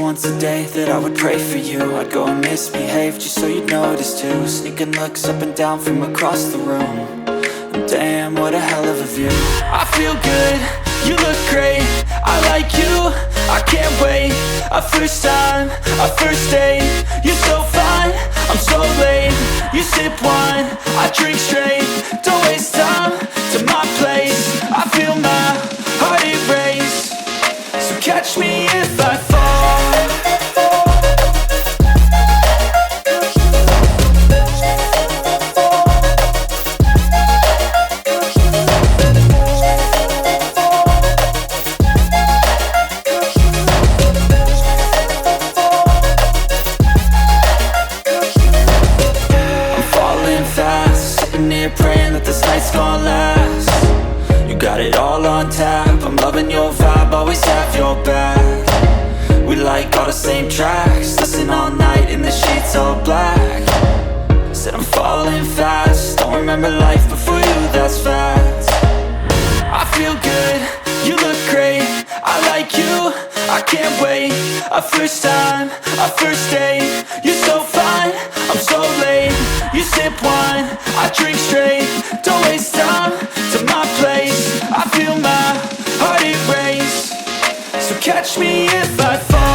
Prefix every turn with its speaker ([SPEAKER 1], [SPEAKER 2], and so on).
[SPEAKER 1] once a day that I would pray for you. I'd go and misbehave just so you'd notice too. Sneaking looks up and down from across the room. And damn, what a hell of a view. I feel good, you look great, I like you, I can't wait. A first time, a first date, you're so fine, I'm so late. You sip wine, I drink straight. Don't waste time to my place. I feel my heart erase. So catch me if I fall. Praying that this night's gonna last. You got it all on tap, I'm loving your vibe, always have your back. We like all the same tracks, listen all night in the sheets all black. Said I'm falling fast, don't remember life before you, that's fact. I feel good, you look great, I like you, I can't wait. A first time, a first date, you're so fine, I'm so late. You sip wine, I drink straight. Don't waste time to my place. I feel my heart erase. So catch me if I fall.